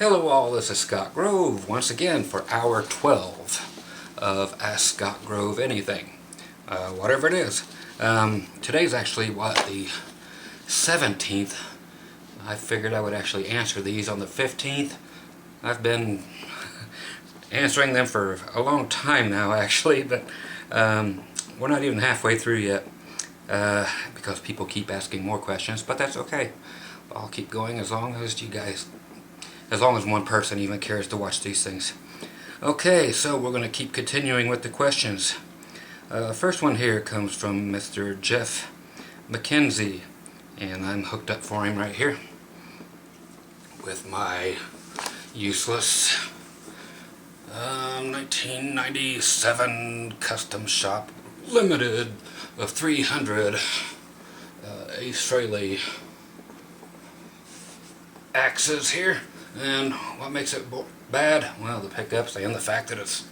Hello all, this is Scott Grove once again for hour 12 of Ask Scott Grove Anything. Whatever it is. Today's actually, the 17th. I figured I would actually answer these on the 15th. I've been answering them for a long time now actually, but we're not even halfway through yet because people keep asking more questions, but that's okay. I'll keep going as long as one person even cares to watch these things. Okay, so we're going to keep continuing with the questions. First one here comes from Mr. Jeff McKenzie, and I'm hooked up for him right here with my useless 1997 Custom Shop Limited of 300 Ace Frehley axes here. And what makes it bad? Well, the pickups and the fact that it's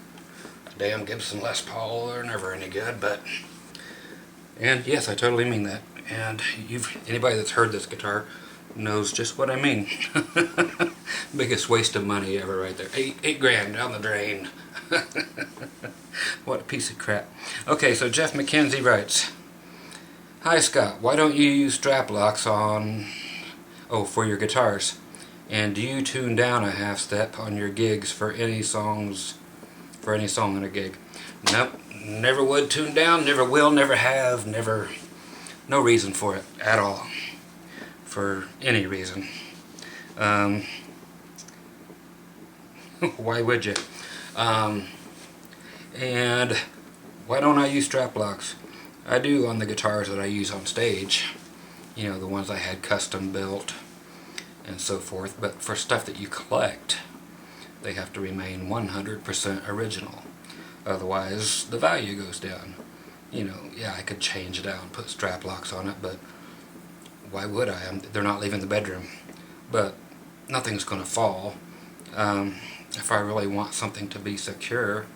a damn Gibson Les Paul are never any good, and yes, I totally mean that. And anybody that's heard this guitar knows just what I mean. Biggest waste of money ever right there. Eight grand down the drain. What a piece of crap. Okay, so Jeff McKenzie writes, "Hi Scott, why don't you use strap locks for your guitars? And do you tune down a half step on your gigs for any song in a gig?" Nope, never would tune down, never will, never have, no reason for it at all. For any reason. Why would you? And why don't I use strap locks? I do on the guitars that I use on stage. You know, the ones I had custom built and so forth, but for stuff that you collect, they have to remain 100% original. Otherwise, the value goes down. You know, yeah, I could change it out and put strap locks on it, but why would I? They're not leaving the bedroom. But nothing's going to fall. If I really want something to be secure,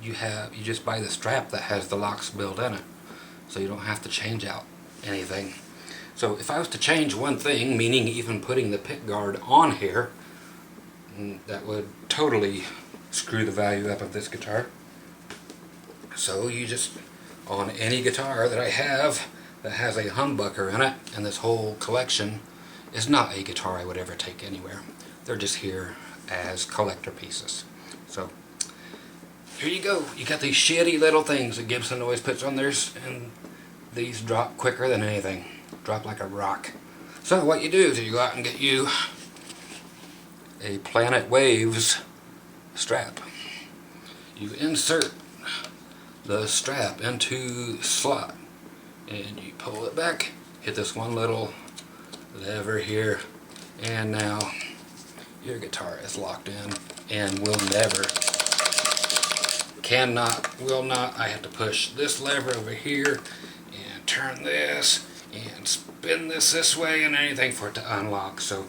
you just buy the strap that has the locks built in it, so you don't have to change out anything. So if I was to change one thing, meaning even putting the pick guard on here, that would totally screw the value up of this guitar. So you just, on any guitar that I have that has a humbucker in it, and this whole collection is not a guitar I would ever take anywhere. They're just here as collector pieces. So here you go. You got these shitty little things that Gibson always puts on theirs, and these drop quicker than anything. Drop like a rock. So what you do is you go out and get you a Planet Waves strap. You insert the strap into the slot and you pull it back, hit this one little lever here, and now your guitar is locked in and will not, I have to push this lever over here and turn this and spin this way and anything for it to unlock. So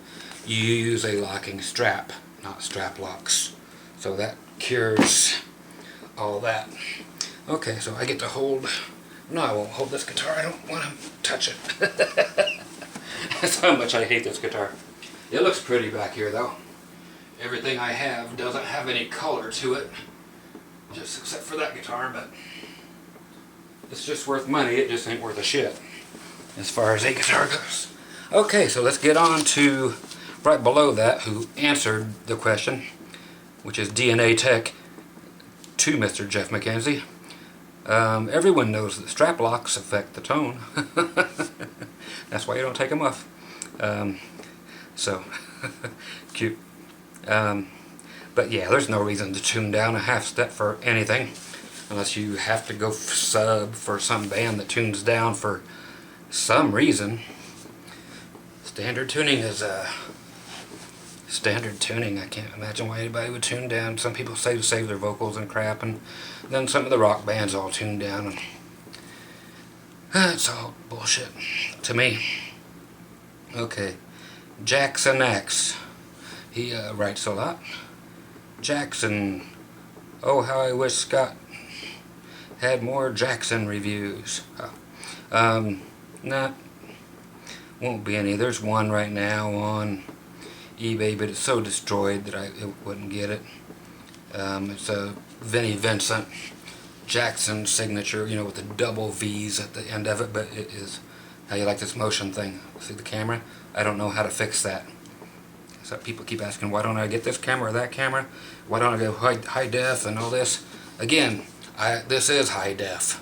you use a locking strap, not strap locks. So that cures all that. Okay, so I get to hold. No, I won't hold this guitar. I don't want to touch it. That's how much I hate this guitar. It looks pretty back here though. Everything I have doesn't have any color to it, just except for that guitar, but it's just worth money. It just ain't worth a shit as far as a guitar goes. Okay, so let's get on to right below that, who answered the question, which is DNA Tech to Mr. Jeff McKenzie. Everyone knows that strap locks affect the tone. That's why you don't take them off. So cute. But yeah, there's no reason to tune down a half step for anything, unless you have to go sub for some band that tunes down for some reason. Standard tuning is standard tuning. I can't imagine why anybody would tune down. Some people say to save their vocals and crap, and then some of the rock bands all tune down, and it's all bullshit to me. Okay, Jackson X. He writes a lot. Jackson, oh how I wish Scott had more Jackson reviews. Not won't be any. There's one right now on eBay, but it's so destroyed that I wouldn't get it. It's a Vinnie Vincent Jackson signature, you know, with the double V's at the end of it, but it is how you like this motion thing. See the camera? I don't know how to fix that. So people keep asking, why don't I get this camera or that camera? Why don't I go high def and all this? Again, this is high def.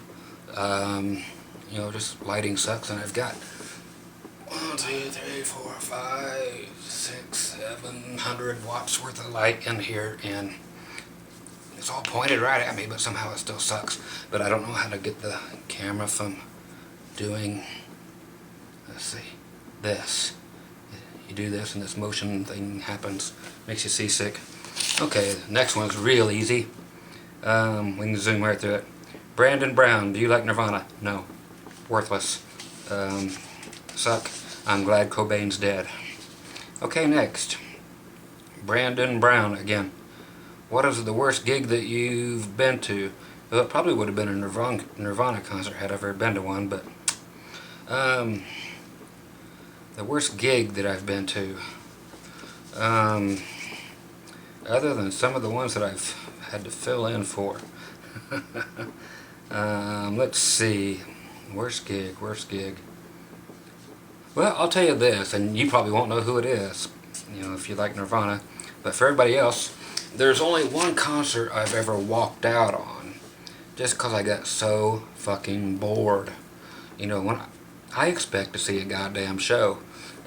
You know, just lighting sucks, and I've got 1, 2, 3, 4, 5, 6, 700 watts worth of light in here, and it's all pointed right at me, but somehow it still sucks. But I don't know how to get the camera from doing, let's see, this. You do this and this motion thing happens, makes you seasick. Okay, next one's real easy. We can zoom right through it. Brandon Brown, do you like Nirvana? No. Worthless. Suck. I'm glad Cobain's dead. Okay, next. Brandon Brown again. What is the worst gig that you've been to? Well, it probably would have been a Nirvana concert had I ever been to one, but the worst gig that I've been to, other than some of the ones that I've had to fill in for. Let's see. Worst gig. Well, I'll tell you this, and you probably won't know who it is, you know, if you like Nirvana. But for everybody else, there's only one concert I've ever walked out on, just because I got so fucking bored. You know, when I expect to see a goddamn show,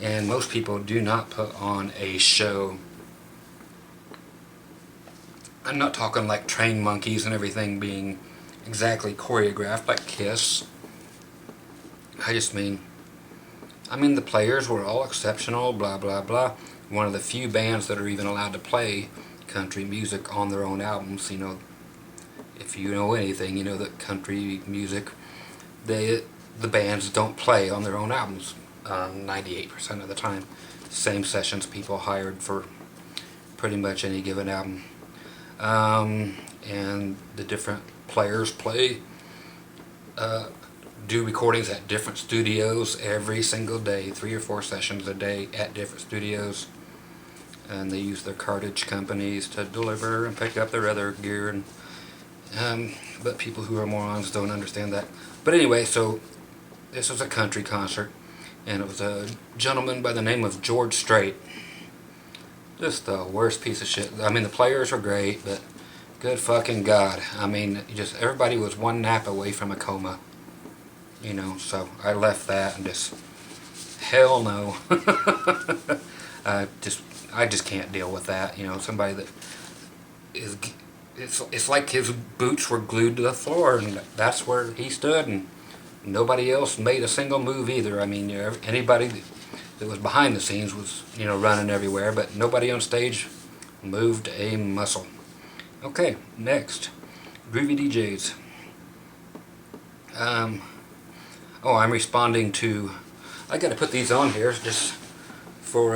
and most people do not put on a show. I'm not talking like trained monkeys and everything being exactly choreographed like Kiss. I just mean the players were all exceptional, blah blah blah. One of the few bands that are even allowed to play country music on their own albums. You know, if you know anything, you know that country music, the bands don't play on their own albums 98% of the time. Same sessions people hired for pretty much any given album. And the different players do recordings at different studios every single day, 3 or 4 sessions a day at different studios, and they use their cartage companies to deliver and pick up their other gear, and but people who are morons don't understand that. But anyway, so this was a country concert, and it was a gentleman by the name of George Strait. Just the worst piece of shit. I mean, the players were great, but good fucking God. I mean, just everybody was one nap away from a coma. You know, so I left that and just, hell no. I just can't deal with that. You know, somebody that is, it's like his boots were glued to the floor, and that's where he stood, and nobody else made a single move either. I mean, anybody that was behind the scenes was, you know, running everywhere, but nobody on stage moved a muscle. Okay, next, Groovy DJs. Oh, I'm responding to, I gotta put these on here just for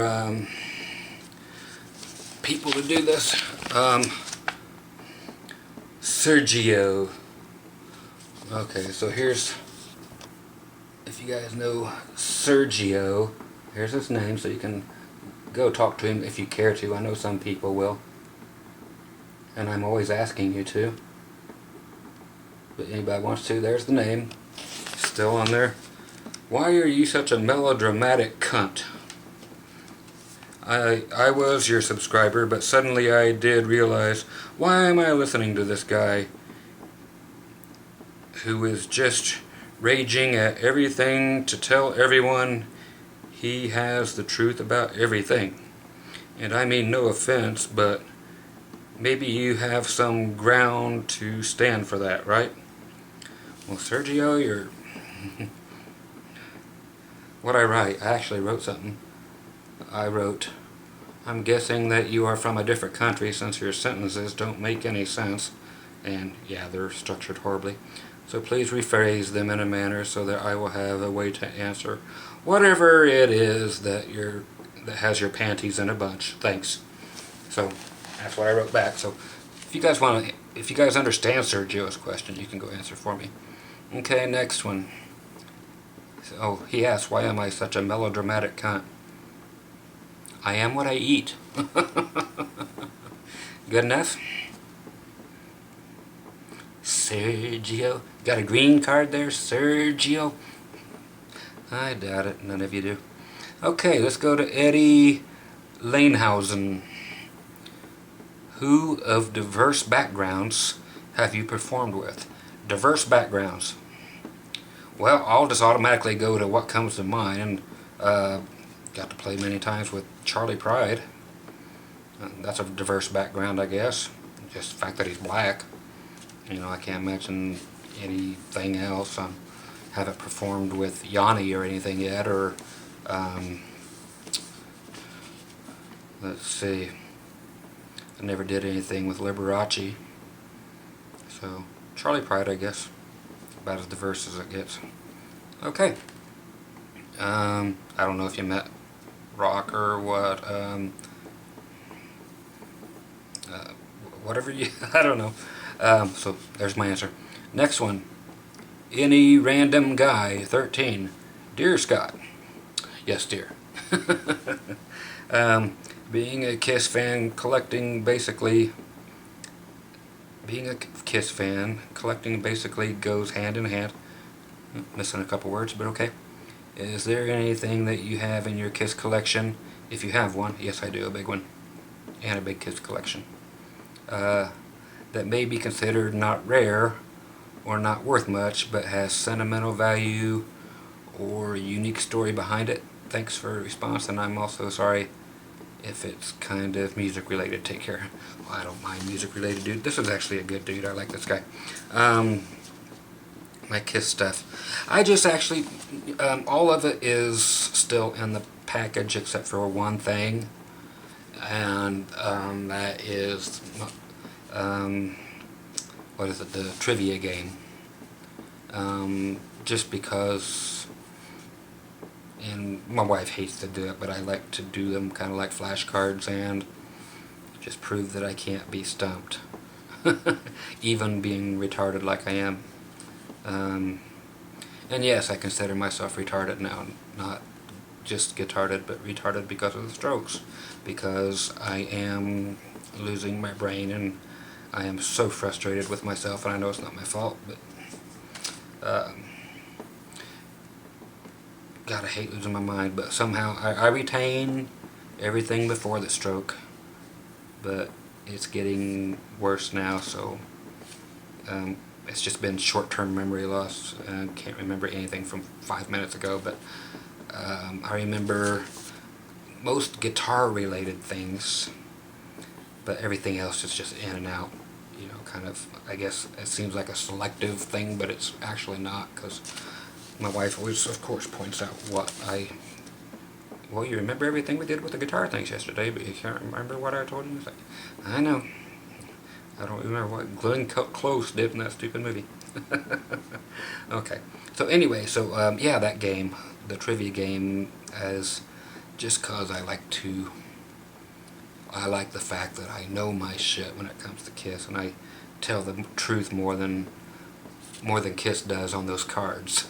people to do this. Sergio. Okay, so here's, if you guys know Sergio, here's his name, so you can go talk to him if you care to. I know some people will, and I'm always asking you to. But anybody wants to, there's the name. Still on there. Why are you such a melodramatic cunt? I was your subscriber, but suddenly I did realize, why am I listening to this guy who is just raging at everything to tell everyone he has the truth about everything? And I mean no offense, but maybe you have some ground to stand for that, right? Well, Sergio, you're... What I write, I actually wrote something. I wrote, I'm guessing that you are from a different country since your sentences don't make any sense. And yeah, they're structured horribly. So please rephrase them in a manner so that I will have a way to answer whatever it is that has your panties in a bunch. Thanks. So that's what I wrote back. So if you guys understand Sergio's question, you can go answer for me. Okay, next one. Oh, he asks, why am I such a melodramatic cunt? I am what I eat. Good enough? Sergio. Got a green card there, Sergio? I doubt it. None of you do. Okay, let's go to Eddie Lanehausen. Who of diverse backgrounds have you performed with? Diverse backgrounds. Well, I'll just automatically go to what comes to mind. Got to play many times with Charlie Pride. That's a diverse background, I guess. Just the fact that he's black. You know, I can't imagine anything else. I haven't performed with Yanni or anything yet, or let's see. I never did anything with Liberace. So, Charlie Pride, I guess. About as diverse as it gets. Okay. I don't know if you met Rock or what. Whatever you... I don't know. So, there's my answer. Next one. Any random guy, 13. Dear Scott. Yes, dear. Being a Kiss fan, collecting basically goes hand in hand. Missing a couple words, but okay. Is there anything that you have in your Kiss collection, if you have one? Yes, I do, a big one, and a big Kiss collection, that may be considered not rare or not worth much, but has sentimental value or a unique story behind it? Thanks for a response, and I'm also sorry if it's kind of music related. Take care. Well, I don't mind music related, dude. This is actually a good dude. I like this guy. My Kiss stuff. I just actually, all of it is still in the package except for one thing, and that is, what is it, the trivia game. Just because, and my wife hates to do it, but I like to do them kind of like flashcards and just prove that I can't be stumped, even being retarded like I am. And yes, I consider myself retarded now, not just retarded, but retarded because of the strokes, because I am losing my brain, and I am so frustrated with myself, and I know it's not my fault, but God, I hate losing my mind, but somehow I retain everything before the stroke, but it's getting worse now, so it's just been short-term memory loss. I can't remember anything from 5 minutes ago, but I remember most guitar-related things, but everything else is just in and out. You know, kind of, I guess it seems like a selective thing, but it's actually not, because my wife always, of course, points out well, you remember everything we did with the guitar things yesterday, but you can't remember what I told you? It's like, I know. I don't remember what Glenn Close did in that stupid movie. Okay. So anyway, yeah, that game, the trivia game, is just cause I like the fact that I know my shit when it comes to Kiss, and I tell the truth more than Kiss does on those cards.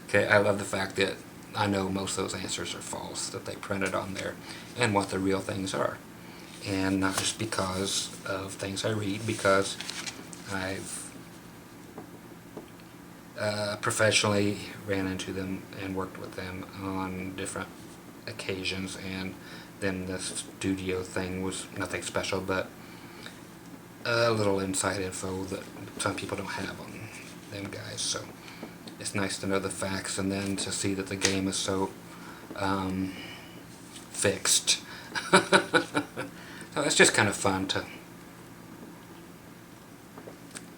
Okay, I love the fact that I know most of those answers are false, that they printed on there, and what the real things are. And not just because of things I read, because I've professionally ran into them and worked with them on different occasions, and then the studio thing was nothing special, but a little inside info that some people don't have on them guys. So it's nice to know the facts, and then to see that the game is so fixed. So it's just kind of fun to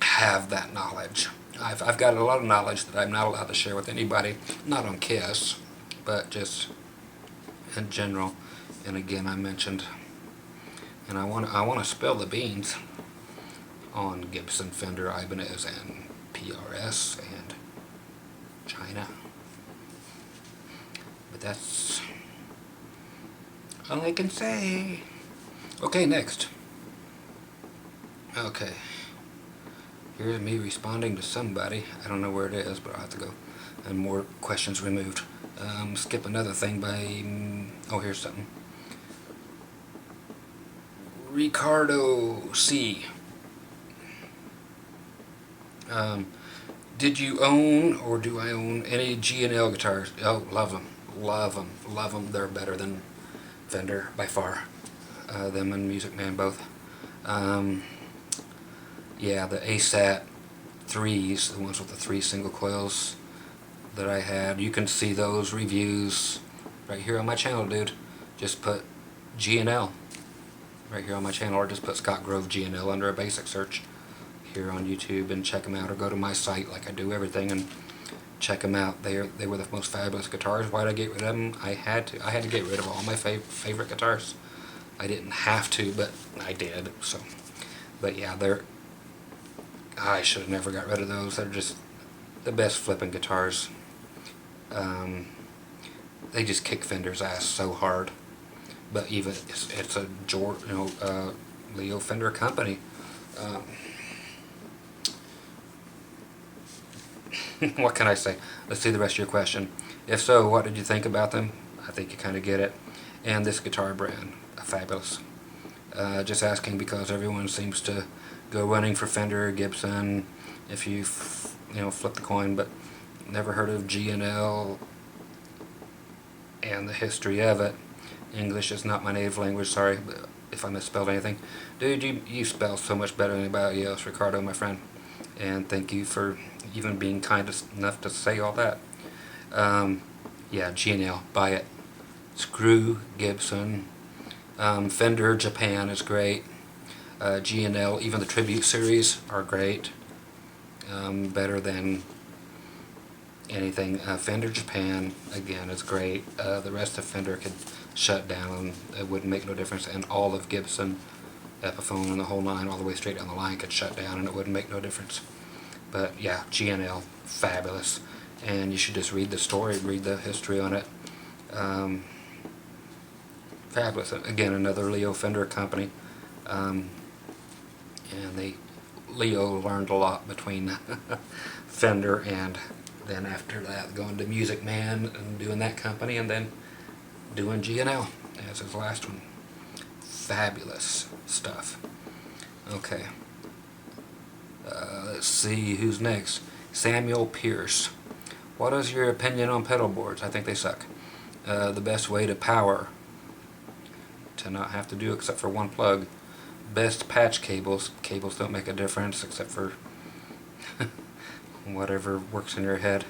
have that knowledge. I've got a lot of knowledge that I'm not allowed to share with anybody, not on Kiss, but just in general. And again, I mentioned, and I want to spill the beans on Gibson, Fender, Ibanez, and PRS, and China. But that's all I can say. Okay, next. Okay. Here's me responding to somebody. I don't know where it is, but I'll have to go. and more questions removed. Skip another thing by, oh, here's something. Ricardo C. Did you own, or do I own, any G&L guitars? Oh, love them. Love them. Love them. They're better than Fender by far. Them and Music Man both. Yeah, the ASAT 3s, the ones with the 3 single coils that I had. You can see those reviews right here on my channel, dude. Just put G&L right here on my channel, or just put Scott Grove G&L under a basic search here on YouTube and check them out, or go to my site like I do everything and check them out. They were the most fabulous guitars. Why did I get rid of them? I had to get rid of all my favorite guitars. I didn't have to, but I did. So, but yeah, I should have never got rid of those. They're just the best flipping guitars. They just kick Fender's ass so hard. But even it's a Leo Fender company. What can I say? Let's see the rest of your question. If so, what did you think about them? I think you kind of get it. And this guitar brand, fabulous. Just asking because everyone seems to go running for Fender or Gibson if you flip the coin, but never heard of G&L and the history of it. English is not my native language, sorry if I misspelled anything. Dude, you spell so much better than anybody else, Ricardo, my friend. And thank you for even being kind enough to say all that. Yeah, G&L, buy it. Screw Gibson. Fender Japan is great. G&L, even the Tribute series are great. Better than anything. Fender Japan, again, is great. The rest of Fender could shut down. It wouldn't make no difference. And all of Gibson, Epiphone, and the whole nine, all the way straight down the line, could shut down, and it wouldn't make no difference. But yeah, G&L, fabulous. And you should just read the story, read the history on it. Fabulous. Again, another Leo Fender company. And Leo learned a lot between Fender and then after that going to Music Man and doing that company, and then doing G&L as his last one. Fabulous stuff. Okay. Let's see who's next. Samuel Pierce. What is your opinion on pedal boards? I think they suck. The best way to power, to not have to do except for one plug. Best patch cables. Cables don't make a difference except for whatever works in your head.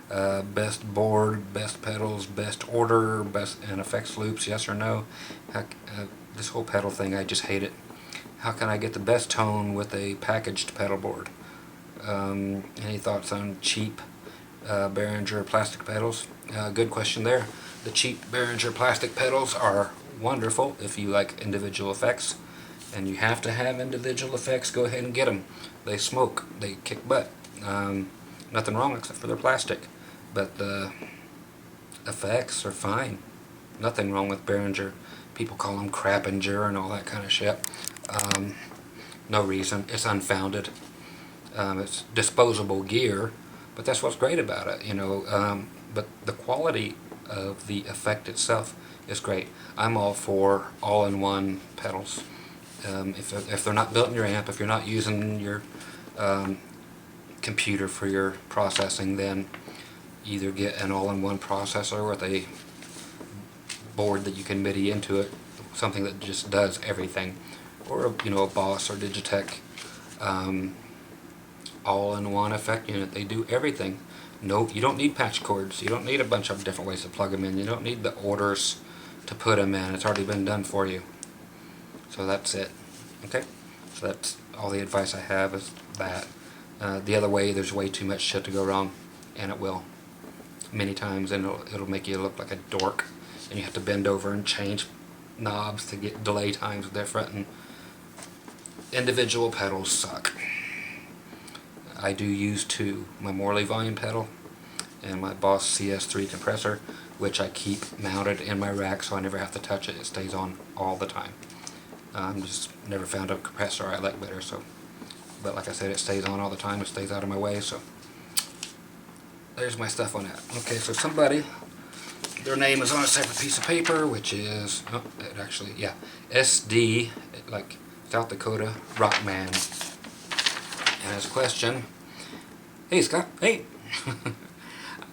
Best board, best pedals, best order, best and effects loops, yes or no? This whole pedal thing, I just hate it. How can I get the best tone with a packaged pedal board? Any thoughts on cheap Behringer plastic pedals? Good question there. The cheap Behringer plastic pedals are wonderful if you like individual effects, and you have to have individual effects. Go ahead and get them. They smoke, they kick butt. Nothing wrong except for their plastic, but the effects are fine. Nothing wrong with Behringer. People call them Crappinger and all that kind of shit. No reason. It's unfounded. It's disposable gear, but that's what's great about it, but the quality of the effect itself is great. I'm all for all-in-one pedals. If they're not built in your amp, if you're not using your computer for your processing, then either get an all-in-one processor with a board that you can MIDI into it, something that just does everything, or a Boss or Digitech all-in-one effect unit. They do everything. No, you don't need patch cords. You don't need a bunch of different ways to plug them in. You don't need the orders to put them in. It's already been done for you. So that's it. Okay? So that's all the advice I have is that. The other way, there's way too much shit to go wrong, and it will. Many times, and it'll make you look like a dork, and you have to bend over and change knobs to get delay times different, and individual pedals suck. I do use two, my Morley volume pedal and my Boss CS3 compressor, which I keep mounted in my rack so I never have to touch it. It stays on all the time. Just never found a compressor I like better, so. But like I said, it stays on all the time. It stays out of my way, so there's my stuff on that. Okay, so somebody, their name is on a separate piece of paper, which is, oh, it actually, yeah, SD, like South Dakota Rockman. And his question, hey Scott, hey.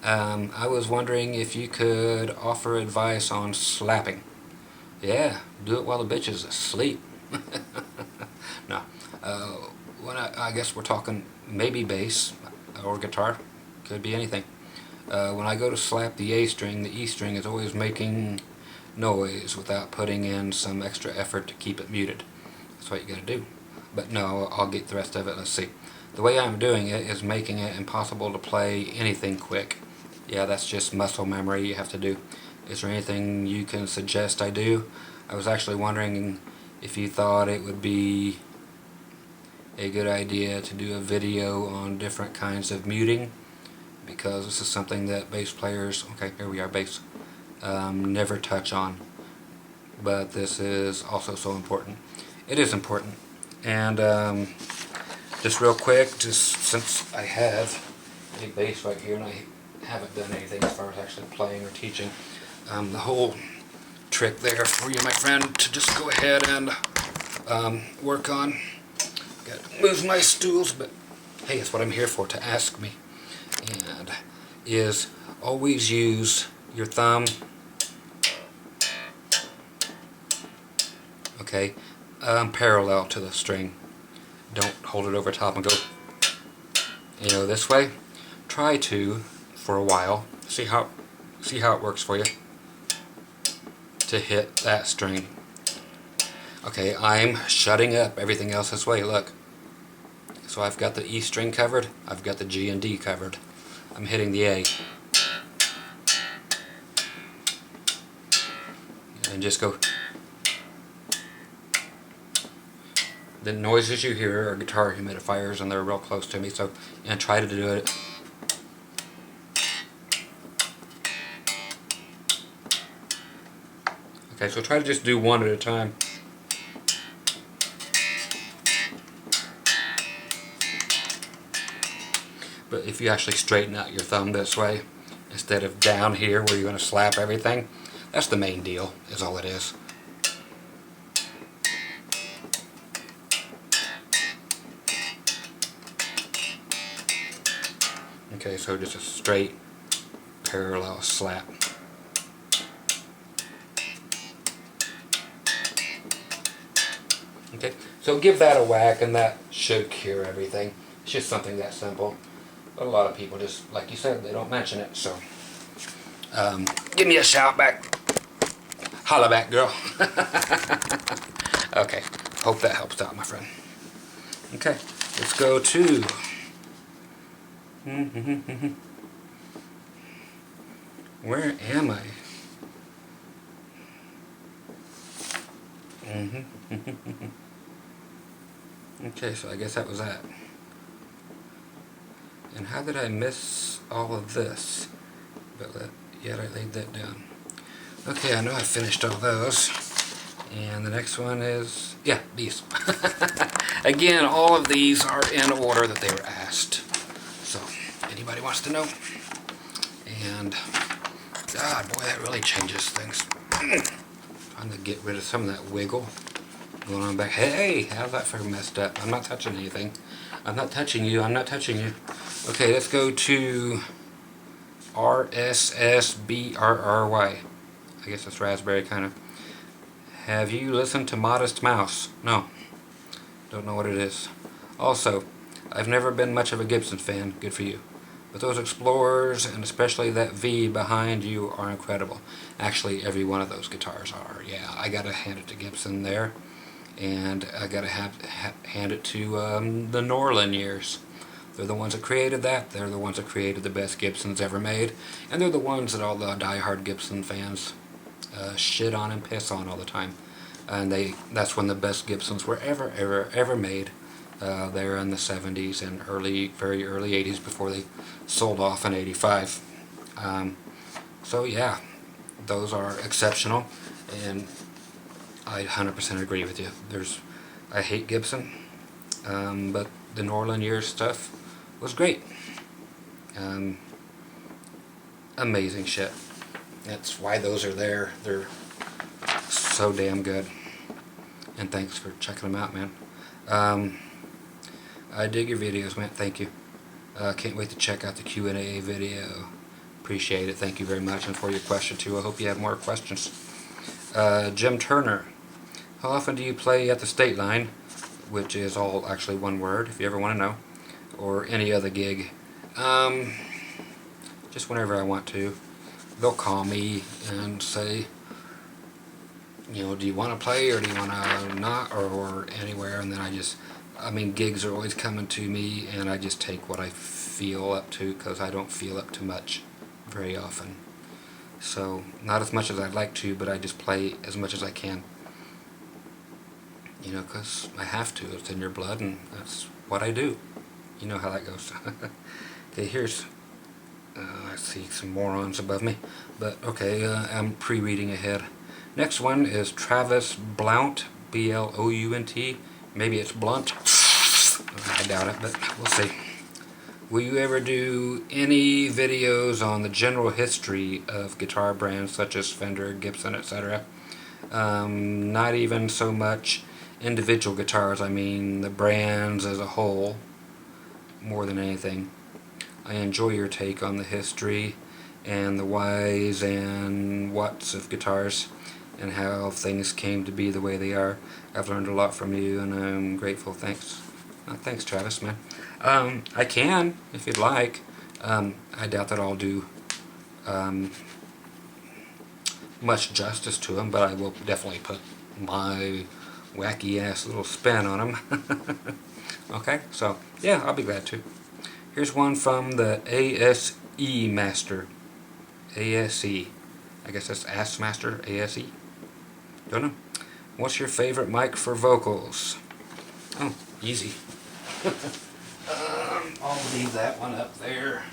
I was wondering if you could offer advice on slapping. Yeah, do it while the bitch is asleep. No, when I guess we're talking maybe bass or guitar, could be anything. When I go to slap the A string, the E string is always making noise without putting in some extra effort to keep it muted. That's what you gotta do. But no, I'll get the rest of it. Let's see. The way I'm doing it is making it impossible to play anything quick. Yeah, that's just muscle memory you have to do. Is there anything you can suggest I do? I was actually wondering if you thought it would be a good idea to do a video on different kinds of muting, because this is something that bass players, okay, here we are, bass, never touch on. But this is also so important. It is important. And just real quick, just since I have a bass right here and I haven't done anything as far as actually playing or teaching, the whole trick there for you, my friend, to just go ahead and work on. Got to move my stools, but hey, it's what I'm here for, to ask me. And is always use your thumb, okay, parallel to the string. Don't hold it over top and go, you know, this way. Try to, for a while, see how it works for you, to hit that string. Okay, I'm shutting up everything else this way, look. So I've got the E string covered, I've got the G and D covered. I'm hitting the A. And just go. The noises you hear are guitar humidifiers, and they're real close to me, so and try to do it. Okay, so try to just do one at a time. But if you actually straighten out your thumb this way, instead of down here where you're going to slap everything, that's the main deal, is all it is. Okay, so just a straight parallel slap. Okay, so give that a whack and that should cure everything. It's just something that simple. But a lot of people just, like you said, they don't mention it, so give me a shout back. Holla back, girl. Okay, hope that helps out, my friend. Okay, let's go to where am I? Okay, so I guess that was that. And how did I miss all of this? But yet I laid that down. Okay, I know I finished all those. And the next one is, yeah, these. Again, all of these are in order that they were asked. So, anybody wants to know? And, God, boy, that really changes things. Trying to get rid of some of that wiggle. Going on back. Hey, how's that for messed up? I'm not touching anything. I'm not touching you. I'm not touching you. Okay, let's go to RSSBRRY. I guess it's raspberry, kind of. Have you listened to Modest Mouse? No. Don't know what it is. Also, I've never been much of a Gibson fan. Good for you. But those Explorers, and especially that V behind you, are incredible. Actually, every one of those guitars are. Yeah, I gotta hand it to Gibson there. And I gotta hand it to the Norlin years. They're the ones that created that. They're the ones that created the best Gibsons ever made. And they're the ones that all the die-hard Gibson fans shit on and piss on all the time. And that's when the best Gibsons were ever made. There in the 70s and very early 80s before they sold off in 85. So yeah, those are exceptional, and I 100% agree with you. I hate Gibson, but the Norlin years stuff was great. amazing shit. That's why those are there. They're so damn good. And thanks for checking them out, man. I dig your videos, man. Thank you. Can't wait to check out the Q&A video. Appreciate it. Thank you very much. And for your question, too. I hope you have more questions. Jim Turner. How often do you play at the State Line? Which is all actually one word, if you ever want to know. Or any other gig. Just whenever I want to. They'll call me and say, you know, do you want to play or do you want to not, or anywhere, and then I mean, gigs are always coming to me, and I just take what I feel up to, because I don't feel up to much very often. So, not as much as I'd like to, but I just play as much as I can. You know, because I have to. It's in your blood, and that's what I do. You know how that goes. Okay, here's, I see some morons above me, but okay, I'm pre-reading ahead. Next one is Travis Blount, B-L-O-U-N-T. Maybe it's Blunt. I doubt it, but we'll see. Will you ever do any videos on the general history of guitar brands such as Fender, Gibson, etc.? Not even so much individual guitars, I mean the brands as a whole, more than anything. I enjoy your take on the history and the whys and whats of guitars, and how things came to be the way they are. I've learned a lot from you, and I'm grateful. Thanks. Thanks, Travis, man. I can, if you'd like. I doubt that I'll do much justice to them, but I will definitely put my wacky-ass little spin on them. Okay, so, yeah, I'll be glad to. Here's one from the ASE Master. ASE. I guess that's Ass Master, ASE. Don't know. What's your favorite mic for vocals? Oh, easy. I'll leave that one up there.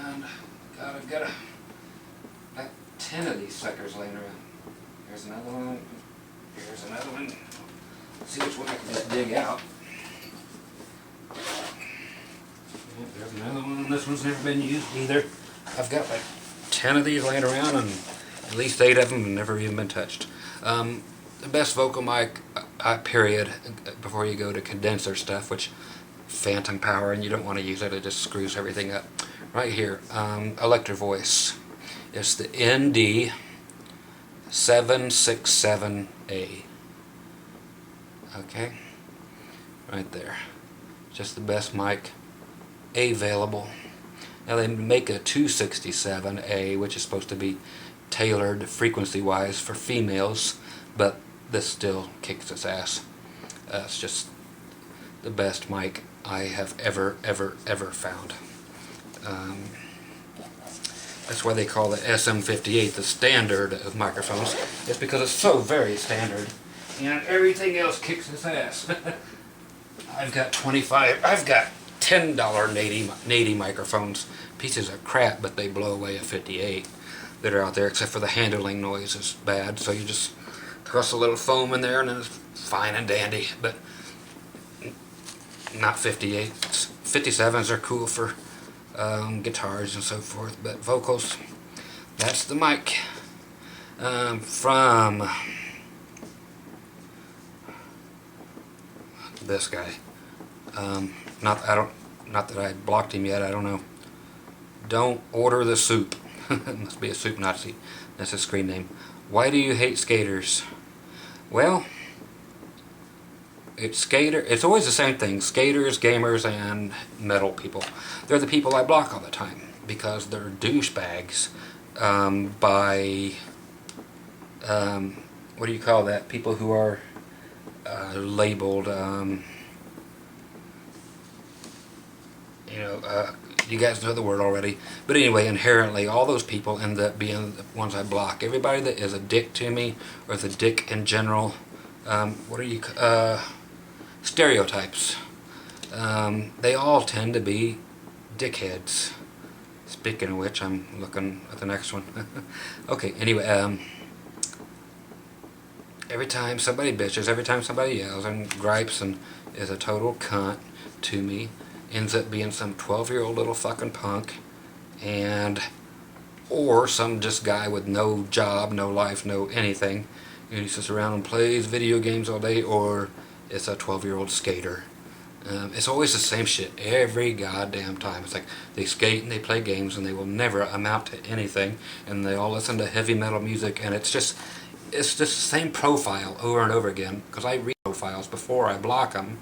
And got about 10 of these suckers laying around. Here's another one. Here's another one. Let's see which one I can just dig out. Yep, there's another one. This one's never been used either. I've got like 10 of these laying around, and at least 8 of them have never even been touched. The best vocal mic, period, before you go to condenser stuff, which phantom power, and you don't want to use it, it just screws everything up. Right here, Electro Voice. It's the ND767A. Okay, right there. Just the best mic available. Now they make a 267A, which is supposed to be tailored frequency-wise for females, but this still kicks its ass. It's just the best mic I have ever found. That's why they call the SM58 the standard of microphones. It's because it's so very standard, and everything else kicks its ass. I've got $10 Nady microphones, pieces of crap, but they blow away a 58 that are out there, except for the handling noise is bad, so you just toss a little foam in there and then it's fine and dandy, but not 58s. 57s are cool for guitars and so forth, but vocals, that's the mic. From this guy. Not that I blocked him yet, I don't know. Don't order the soup. Must be a soup Nazi. That's his screen name. Why do you hate skaters? Well, it's always the same thing. Skaters, gamers, and metal people. They're the people I block all the time because they're douchebags. What do you call that? People who are labeled, you guys know the word already. But anyway, inherently, all those people end up being the ones I block. Everybody that is a dick to me, or is a dick in general, stereotypes. They all tend to be dickheads. Speaking of which, I'm looking at the next one. Okay, anyway, every time somebody bitches, every time somebody yells and gripes and is a total cunt to me, ends up being some 12-year-old little fucking punk, and Or some just guy with no job, no life, no anything, and he sits around and plays video games all day, or it's a 12-year-old skater. It's always the same shit every goddamn time. It's like they skate and they play games and they will never amount to anything, and they all listen to heavy metal music, and it's just the same profile over and over again, because I read profiles before I block them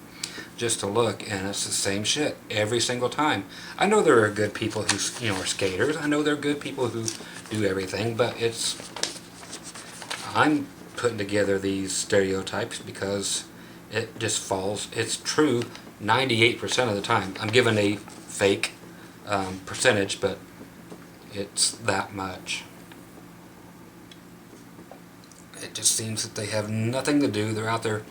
just to look, and it's the same shit every single time. I know there are good people who, are skaters. I know there are good people who do everything, but I'm putting together these stereotypes because it just falls. It's true 98% of the time. I'm given a fake percentage, but it's that much. It just seems that they have nothing to do. They're out there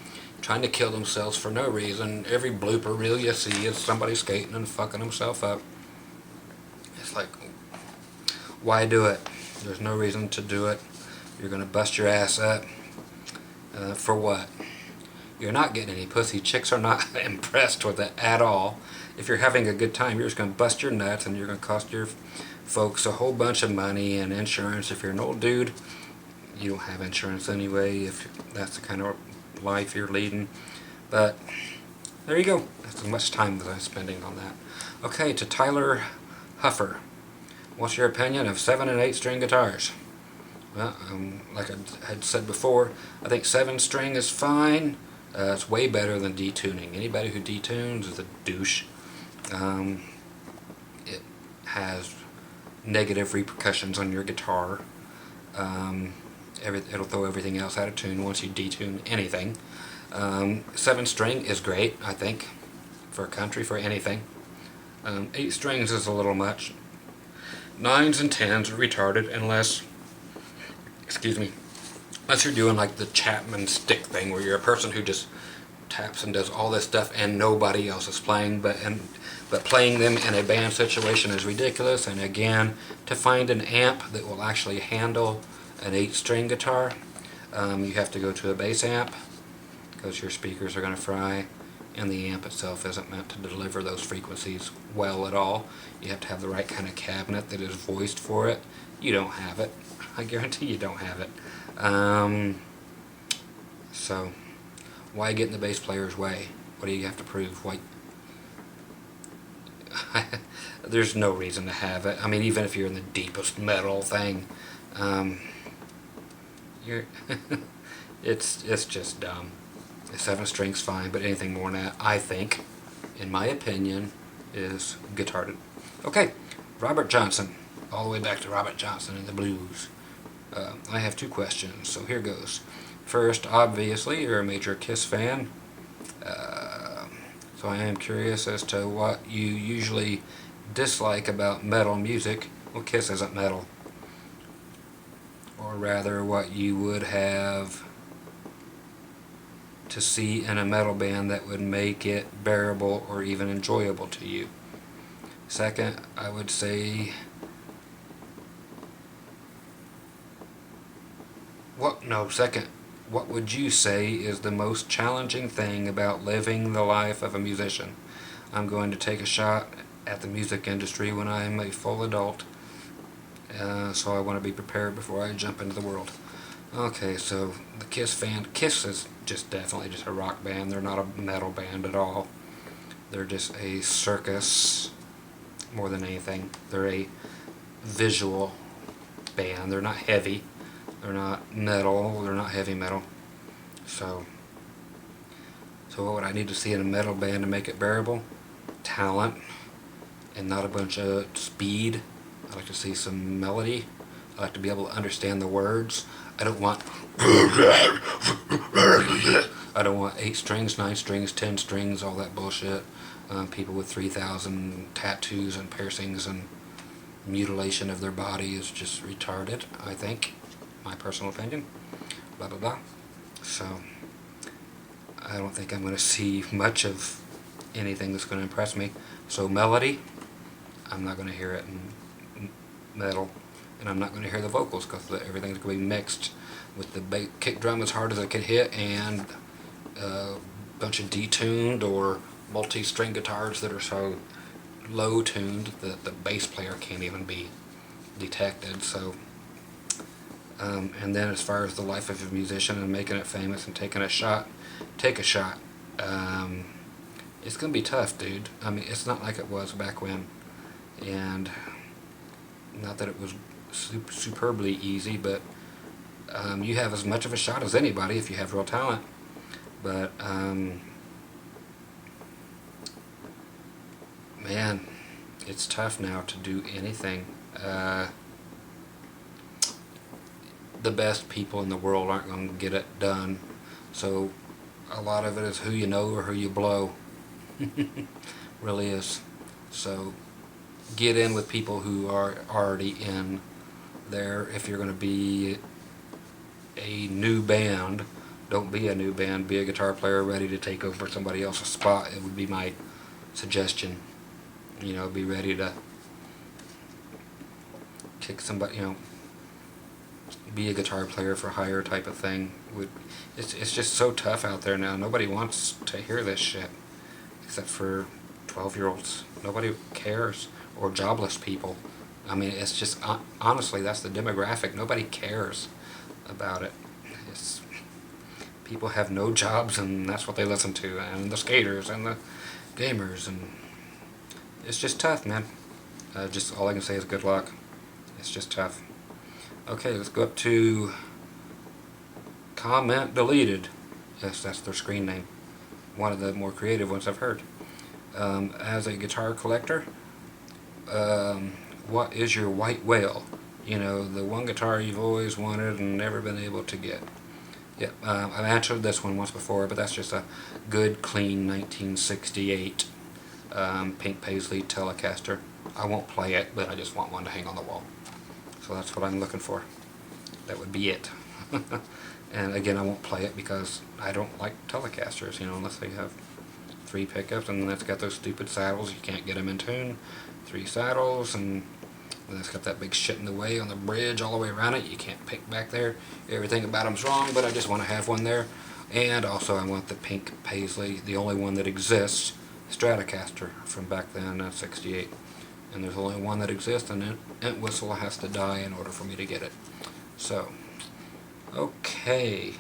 trying to kill themselves for no reason. Every blooper reel you see is somebody skating and fucking himself up. It's like, why do it? There's no reason to do it. You're gonna bust your ass up for what? You're not getting any pussy. Chicks are not impressed with it at all. If you're having a good time, you're just gonna bust your nuts, and you're gonna cost your folks a whole bunch of money and insurance. If you're an old dude, you don't have insurance anyway, if that's the kind of life you're leading. But there you go. That's as much time that I'm spending on that. Okay, to Tyler Huffer. What's your opinion of 7 and 8 string guitars? Well, like I had said before, I think 7 string is fine. It's way better than detuning. Anybody who detunes is a douche. It has negative repercussions on your guitar. It'll throw everything else out of tune once you detune anything. 7 string is great, I think, for country, for anything. 8 strings is a little much. 9s and 10s are retarded unless you're doing like the Chapman stick thing, where you're a person who just taps and does all this stuff and nobody else is playing, but playing them in a band situation is ridiculous. And again, to find an amp that will actually handle an 8-string guitar, you have to go to a bass amp, because your speakers are going to fry, and the amp itself isn't meant to deliver those frequencies well at all. You have to have the right kind of cabinet that is voiced for it. You don't have it. I guarantee you don't have it. So why get in the bass player's way? What do you have to prove? Why? There's no reason to have it. I mean, even if you're in the deepest metal thing, it's just dumb. 7 strings fine, but anything more than that, I think, in my opinion, is retarded. Okay, Robert Johnson. All the way back to Robert Johnson and the blues. I have 2 questions, so here goes. First, obviously, you're a major Kiss fan, so I am curious as to what you usually dislike about metal music. Well, Kiss isn't metal. Or rather, what you would have to see in a metal band that would make it bearable or even enjoyable to you. Second, I would say, what would you say is the most challenging thing about living the life of a musician? I'm going to take a shot at the music industry when I'm a full adult, so I want to be prepared before I jump into the world. Okay, so the Kiss fan. Kiss is just definitely just a rock band. They're not a metal band at all. They're just a circus more than anything. They're a visual band. They're not heavy. They're not metal. They're not heavy metal. So what would I need to see in a metal band to make it bearable? Talent, and not a bunch of speed. I like to see some melody. I like to be able to understand the words. I don't want 8 strings, 9 strings, 10 strings, all that bullshit. People with 3,000 tattoos and piercings and mutilation of their body is just retarded, I think. My personal opinion. Blah, blah, blah. So, I don't think I'm going to see much of anything that's going to impress me. So, melody, I'm not going to hear it in metal. And I'm not going to hear the vocals, because everything's going to be mixed with the kick drum as hard as I can hit, and a bunch of detuned or multi-string guitars that are so low tuned that the bass player can't even be detected. So, and then as far as the life of a musician and making it famous and taking a shot, take a shot. It's gonna be tough, dude. I mean, it's not like it was back when, and not that it was superbly easy, but you have as much of a shot as anybody if you have real talent. But man, it's tough now to do anything. The best people in the world aren't going to get it done, so a lot of it is who you know or who you blow. Really is. So get in with people who are already in there. If you're going to be a new band, don't be a new band, be a guitar player ready to take over somebody else's spot. It would be my suggestion. You know, be ready to kick somebody, you know, be a guitar player for hire type of thing. It's just so tough out there now. Nobody wants to hear this shit except for 12-year-olds. Nobody cares, or jobless people. I mean, it's just honestly, that's the demographic. Nobody cares about it. People have no jobs, and that's what they listen to, and the skaters and the gamers, and it's just tough, man. Just all I can say is good luck. It's just tough. Okay, let's go up to comment deleted. Yes, that's their screen name. One of the more creative ones I've heard. As a guitar collector, what is your white whale? You know, the one guitar you've always wanted and never been able to get. Yep, I've answered this one once before, but that's just a good, clean 1968 Pink Paisley Telecaster. I won't play it, but I just want one to hang on the wall. So that's what I'm looking for. That would be it. And again, I won't play it because I don't like Telecasters, you know, unless they have 3 pickups, and then it's got those stupid saddles, you can't get them in tune. 3 saddles, and then it's got that big shit in the way on the bridge all the way around it. You can't pick back there. Everything about them's wrong, but I just want to have one there. And also I want the Pink Paisley, the only one that exists, Stratocaster from back then, 68. And there's only one that exists, and Entwistle has to die in order for me to get it. So, okay.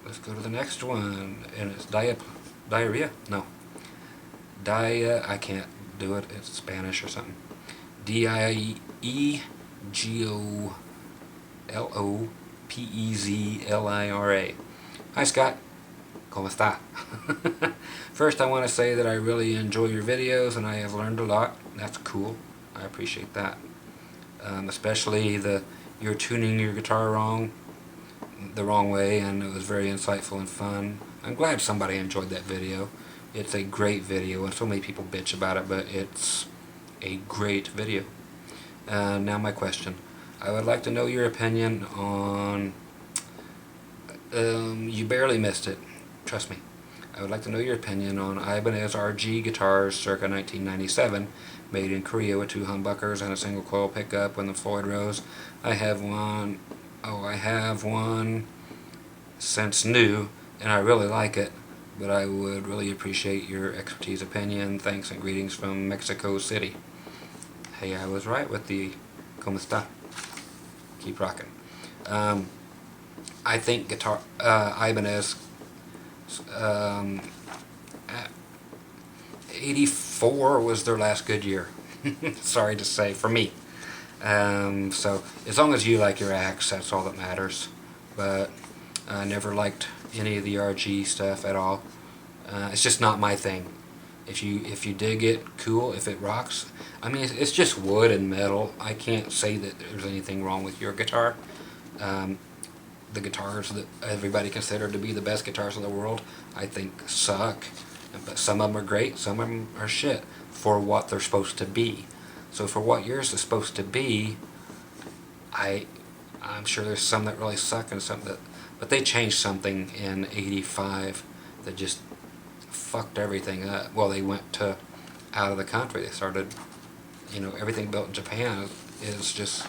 Let's go to the next one, and it's diarrhea? No. I can't do it, it's Spanish or something. Diegolopezlira. Hi Scott, ¿cómo está? First I want to say that I really enjoy your videos and I have learned a lot. That's cool, I appreciate that. Especially you're tuning your guitar the wrong way, and it was very insightful and fun. I'm glad somebody enjoyed that video. It's a great video, and so many people bitch about it, but it's a great video. Now my question. I would like to know your opinion on... you barely missed it. Trust me. I would like to know your opinion on Ibanez RG guitars circa 1997, made in Korea with 2 humbuckers and a single coil pickup when the Floyd Rose. I have one since new, and I really like it, but I would really appreciate your expertise opinion. Thanks and greetings from Mexico City. Hey, I was right with the ¿Cómo está? Keep rocking. I think Ibanez 84 was their last good year. Sorry to say, for me. So as long as you like your axe, that's all that matters. But I never liked any of the RG stuff at all. It's just not my thing. If you dig it, cool. If it rocks, I mean, it's just wood and metal. I can't say that there's anything wrong with your guitar. The guitars that everybody considered to be the best guitars in the world, I think suck. But some of them are great, some of them are shit for what they're supposed to be. So for what yours is supposed to be, I'm sure there's some that really suck and some that, but they changed something in '85 that just fucked everything up. Well, they went out of the country. They started, you know, everything built in Japan is just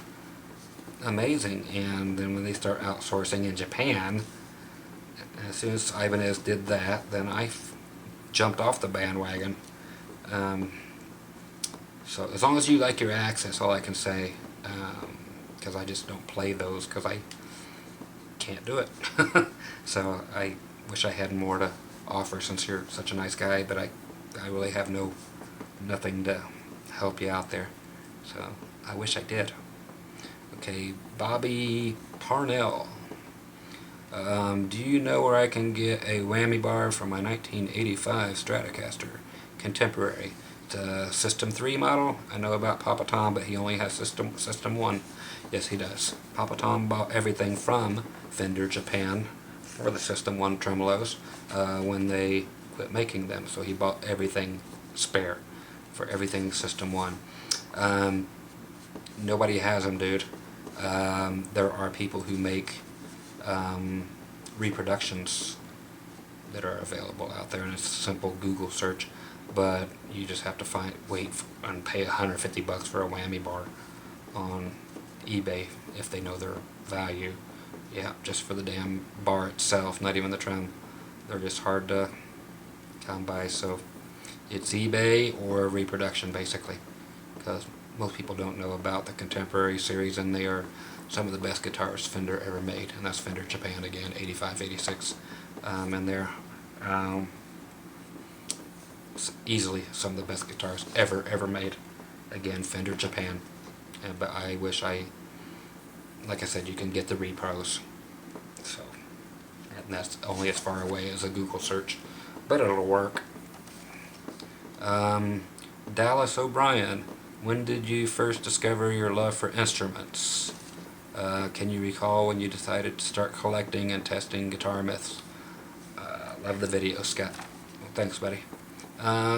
amazing. And then when they start outsourcing in Japan, as soon as Ibanez did that, then I jumped off the bandwagon. So as long as you like your axe, that's all I can say. Because I just don't play those because I can't do it. So I wish I had more to offer since you're such a nice guy, but I really have nothing to help you out there. So I wish I did. Okay, Bobby Parnell. Do you know where I can get a whammy bar for my 1985 Stratocaster Contemporary? It's a System 3 model. I know about Papa Tom, but he only has System 1. Yes, he does. Papa Tom bought everything from Fender Japan for the System 1 tremolos when they quit making them. So he bought everything spare for everything System 1. Nobody has them, dude. There are people who make reproductions that are available out there, and it's a simple Google search, but you just have to wait and pay $150 for a whammy bar on eBay if they know their value. Yeah, just for the damn bar itself, not even the trim. They're just hard to come by, so it's eBay or reproduction basically, because most people don't know about the Contemporary series, and they are some of the best guitars Fender ever made, and that's Fender Japan again, 85, 86, and they're easily some of the best guitars ever made. Again, Fender Japan. But I wish like I said, you can get the repros, so, and that's only as far away as a Google search, but it'll work. Dallas O'Brien, when did you first discover your love for instruments? Can you recall when you decided to start collecting and testing guitar myths? Love the video, Scott. Well, thanks, buddy.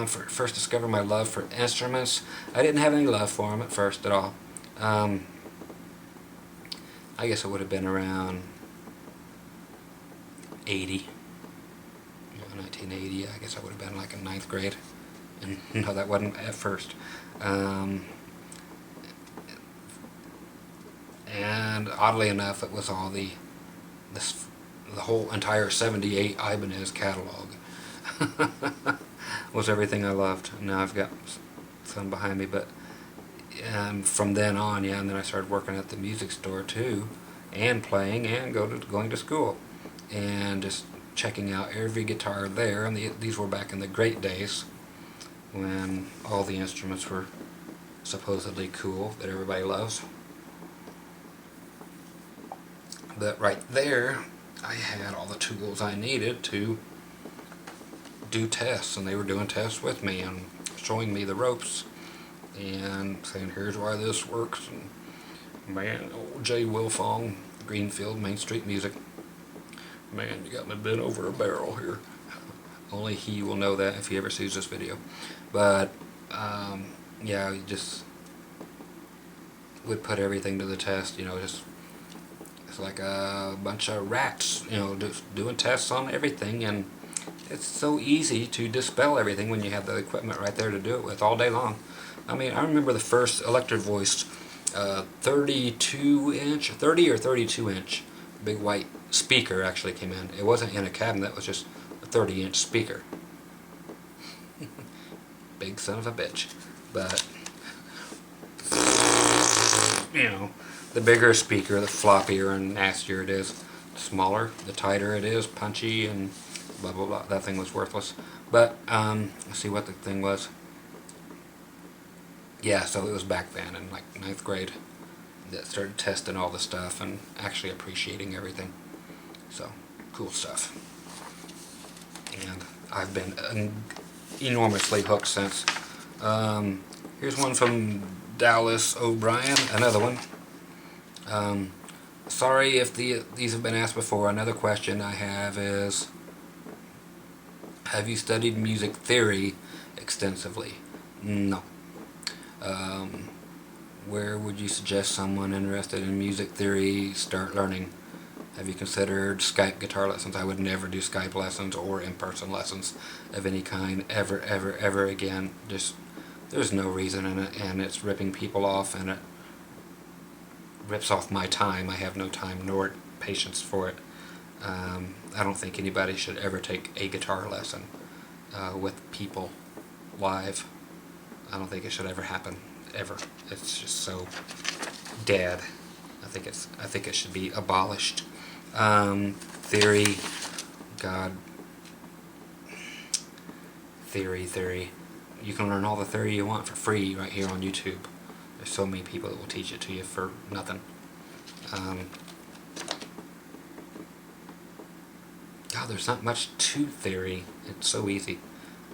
First discovered my love for instruments. I didn't have any love for them at first at all. I guess it would have been around 80. 1980, I guess I would have been like in 9th grade. And no, that wasn't at first. And oddly enough, it was all the whole entire 78 Ibanez catalog. Was everything I loved. Now I've got some behind me, but from then on, yeah, and then I started working at the music store too, and playing and going to school, and just checking out every guitar there. And these were back in the great days when all the instruments were supposedly cool that everybody loves. But right there, I had all the tools I needed to do tests, and they were doing tests with me and showing me the ropes and saying, here's why this works. And man, old Jay Wilfong, Greenfield, Main Street Music, man, you got me bent over a barrel here. Only he will know that if he ever sees this video. But yeah, you just would put everything to the test, you know, just it's like a bunch of rats, you know, just doing tests on everything. And it's so easy to dispel everything when you have the equipment right there to do it with all day long. I mean, I remember the first electric voiced 30 or 32 inch big white speaker actually came in. It wasn't in a cabinet, it was just a 30-inch speaker. Big son of a bitch. But, you know, the bigger speaker, the floppier and nastier it is. The smaller, the tighter it is, punchy and blah blah blah. That thing was worthless. But let's see what the thing was. Yeah, so it was back then in like 9th grade that started testing all the stuff and actually appreciating everything. So cool stuff. And I've been enormously hooked since. Here's one from Dallas O'Brien, another one. Sorry if these have been asked before. Another question I have is, have you studied music theory extensively? No. Where would you suggest someone interested in music theory start learning? Have you considered Skype guitar lessons? I would never do Skype lessons or in-person lessons of any kind ever again. Just there's no reason in it, and it's ripping people off, and it rips off my time. I have no time nor patience for it. I don't think anybody should ever take a guitar lesson with people live. I don't think it should ever happen, ever. It's just so dead. I think it should be abolished. Theory, God, theory. You can learn all the theory you want for free right here on YouTube. There's so many people that will teach it to you for nothing. God, there's not much to theory. It's so easy.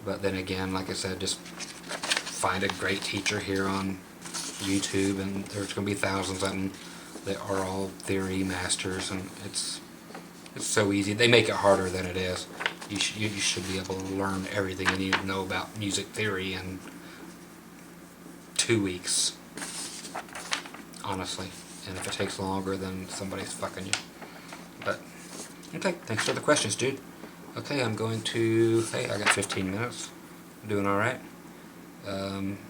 But then again, like I said, just find a great teacher here on YouTube, and there's going to be thousands of them that are all theory masters, and it's so easy. They make it harder than it is. You should be able to learn everything you need to know about music theory in 2 weeks, honestly. And if it takes longer, then somebody's fucking you. But okay, thanks for the questions, dude. Okay, I'm going to... Hey, I got 15 minutes. I'm doing alright.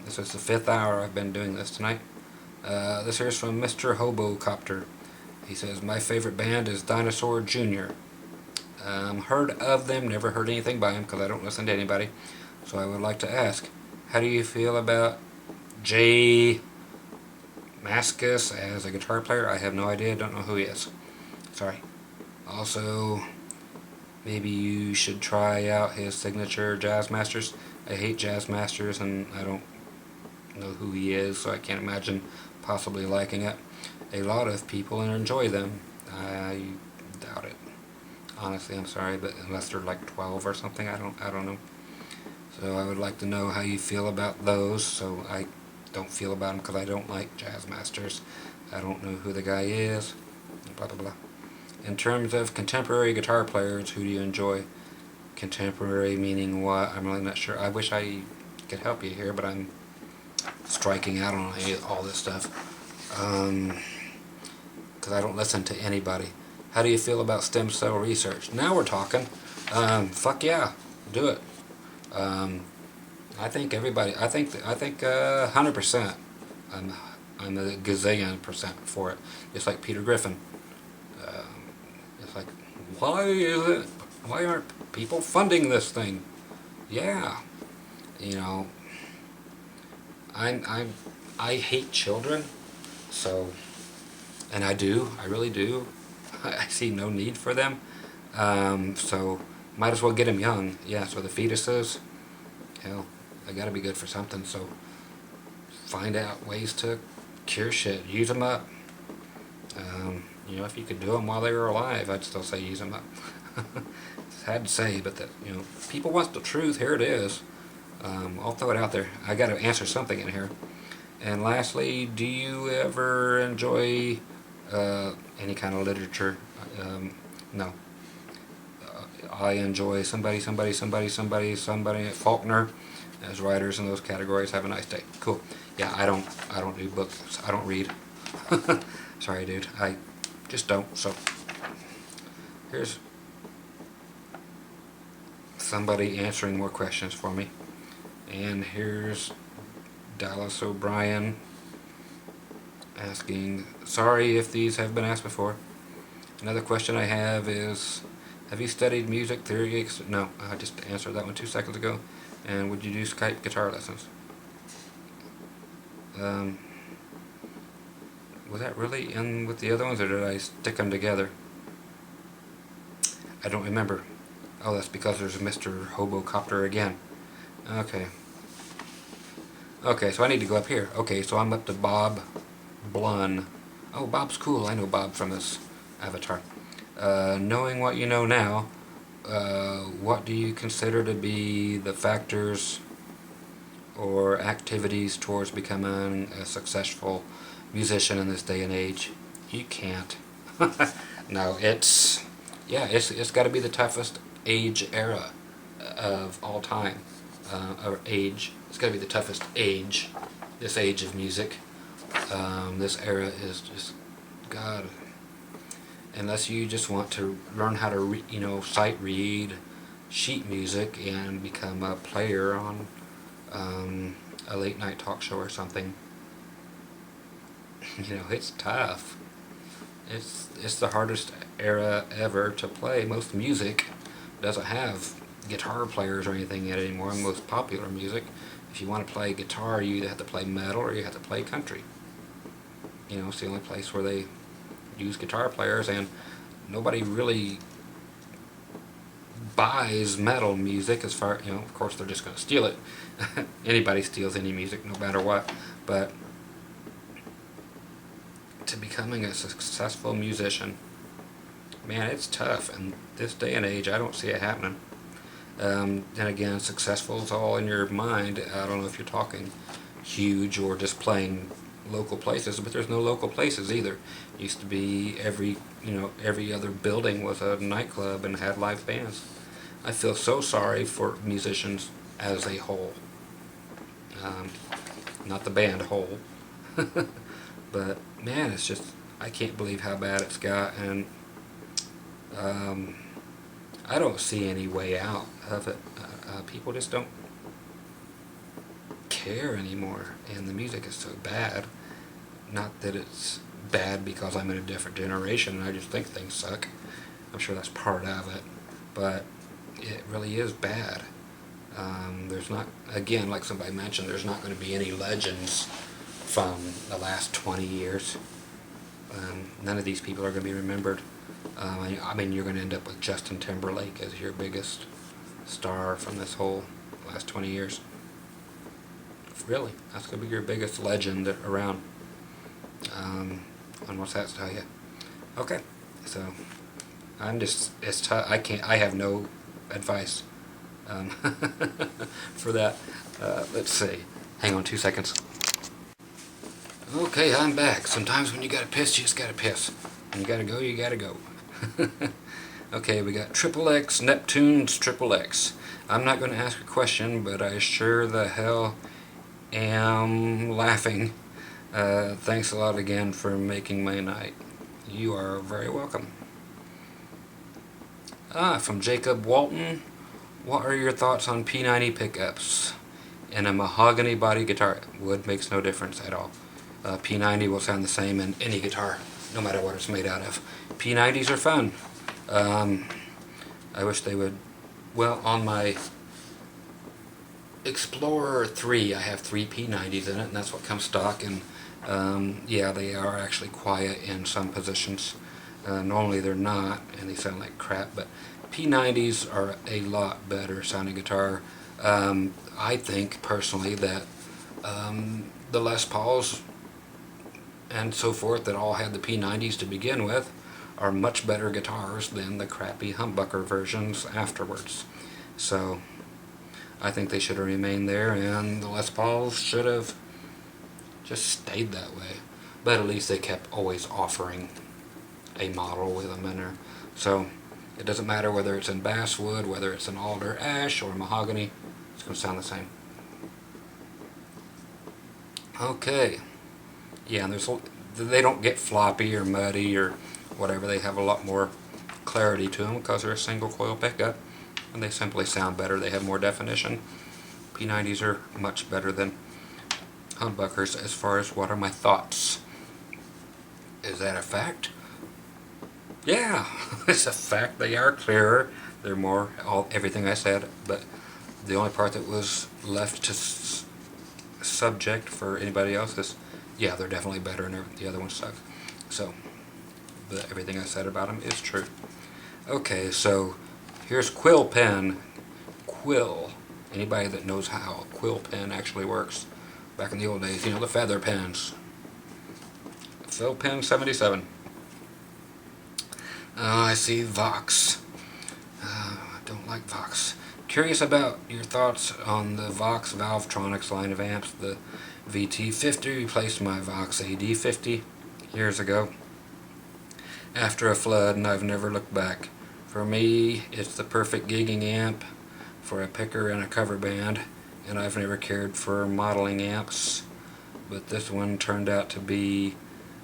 This is the 5th hour I've been doing this tonight. This here's from Mr. Hobocopter. He says, my favorite band is Dinosaur Jr. Heard of them, never heard anything by them because I don't listen to anybody. So I would like to ask, how do you feel about Jay Mascis as a guitar player? I have no idea, don't know who he is. Sorry. Also, maybe you should try out his signature Jazz Masters. I hate Jazz Masters and I don't know who he is, so I can't imagine possibly liking it. A lot of people enjoy them. I doubt it. Honestly, I'm sorry, but unless they're like 12 or something, I don't know. So I would like to know how you feel about those. So I don't feel about them because I don't like Jazz Masters. I don't know who the guy is. Blah blah blah. In terms of contemporary guitar players, who do you enjoy? Contemporary meaning what? I'm really not sure. I wish I could help you here, but I'm striking out on all this stuff. Because I don't listen to anybody. How do you feel about stem cell research? Now we're talking. Fuck yeah, do it. I think everybody. I think 100%. I'm a gazillion percent for it. Just like Peter Griffin. It's like, why aren't people funding this thing? Yeah, you know. I hate children, so, and I really do. I see no need for them, so might as well get them young. Yeah, so the fetuses, hell, they gotta be good for something, so find out ways to cure shit, use them up. You know, if you could do them while they were alive, I'd still say use them up. It's sad to say, but that, you know, people want the truth, here it is. I'll throw it out there. I gotta answer something in here. And lastly, do you ever enjoy any kind of literature? No. I enjoy somebody, Faulkner, as writers in those categories. Have a nice day. Cool. Yeah, I don't do books. I don't read. Sorry, dude. I just don't. So here's somebody answering more questions for me. And here's Dallas O'Brien asking, sorry if these have been asked before. Another question I have is, have you studied music theory? No, I just answered that one 2 seconds ago. And would you do Skype guitar lessons? Was that really in with the other ones, or did I stick them together? I don't remember. Oh, that's because there's a Mr. Hobocopter again. Okay. Okay, so I need to go up here. Okay, so I'm up to Bob Blun. Oh, Bob's cool. I know Bob from his avatar. Knowing what you know now, what do you consider to be the factors or activities towards becoming a successful musician in this day and age? You can't. No, it's got to be the toughest age era of all time. Or age. It's got to be the toughest age. This age of music. This era is just, God. Unless you just want to learn how to sight read sheet music and become a player on a late night talk show or something. It's tough. It's the hardest era ever to play. Most music doesn't have guitar players or anything yet anymore. Most popular music If you want to play guitar, you either have to play metal or you have to play country. You know, it's the only place where they use guitar players, and nobody really buys metal music. As far, you know, of course they're just going to steal it. Anybody steals any music no matter what. But to becoming a successful musician, man, it's tough. And this day and age, I don't see it happening. And again, successful is all in your mind. I don't know if you're talking huge or just playing local places, but there's no local places either. Used to be every other building was a nightclub and had live bands. I feel so sorry for musicians as a whole. Not the band whole. But man, it's just, I can't believe how bad it's got, and I don't see any way out of it. People just don't care anymore, and the music is so bad. Not that it's bad because I'm in a different generation and I just think things suck. I'm sure that's part of it, but it really is bad. There's not, again, like somebody mentioned, there's not going to be any legends from the last 20 years. None of these people are going to be remembered. I mean, you're going to end up with Justin Timberlake as your biggest star from this whole last 20 years. Really, that's going to be your biggest legend around. And what's that tell you? Okay, so I'm just, it's tough. I have no advice for that. Let's see. Hang on 2 seconds. Okay, I'm back. Sometimes when you gotta piss, you just gotta piss. When you gotta go, you gotta go. Okay, we got Triple X, Neptune's Triple X. I'm not going to ask a question, but I sure the hell am laughing. Thanks a lot again for making my night. You are very welcome. From Jacob Walton. What are your thoughts on P90 pickups and a mahogany body guitar? Wood makes no difference at all. P90 will sound the same in any guitar, no matter what it's made out of. P90s are fun. I wish they would. Well, on my Explorer 3, I have 3 P90s in it, and that's what comes stock. And yeah, they are actually quiet in some positions. Normally they're not, and they sound like crap. But P90s are a lot better sounding guitar. I think personally that the Les Pauls and so forth that all had the P90s to begin with are much better guitars than the crappy humbucker versions afterwards. So I think they should have remained there, and the Les Pauls should have just stayed that way. But at least they kept always offering a model with them in there. So it doesn't matter whether it's in basswood, whether it's in alder ash or mahogany, it's going to sound the same. Okay. Yeah, and they don't get floppy or muddy or whatever. They have a lot more clarity to them because they're a single coil pickup, and they simply sound better. They have more definition. P90s are much better than humbuckers. As far as what are my thoughts, is that a fact? Yeah, it's a fact. They are clearer. They're more everything I said, but the only part that was left to subject for anybody else is, yeah, they're definitely better, and the other ones suck. So, but everything I said about them is true. Okay, so here's quill pen. Quill. Anybody that knows how a quill pen actually works. Back in the old days, you know, the feather pens. Fill pen 77. I see Vox. I don't like Vox. Curious about your thoughts on the Vox Valvetronics line of amps. The VT50 replaced my Vox AD50 years ago after a flood, and I've never looked back. For me, it's the perfect gigging amp for a picker and a cover band, and I've never cared for modeling amps, but this one turned out to be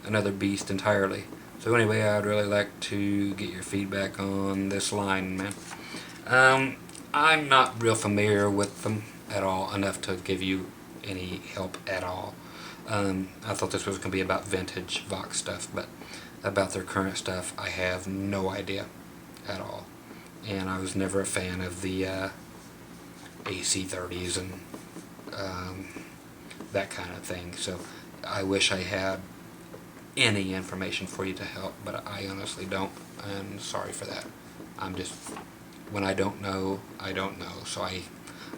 another beast entirely. So anyway, I'd really like to get your feedback on this line, man. I'm not real familiar with them at all, enough to give you any help at all. I thought this was going to be about vintage Vox stuff, but about their current stuff, I have no idea at all. And I was never a fan of the AC30s and that kind of thing. So I wish I had any information for you to help, but I honestly don't, and sorry for that. I'm just, when I don't know, I don't know. So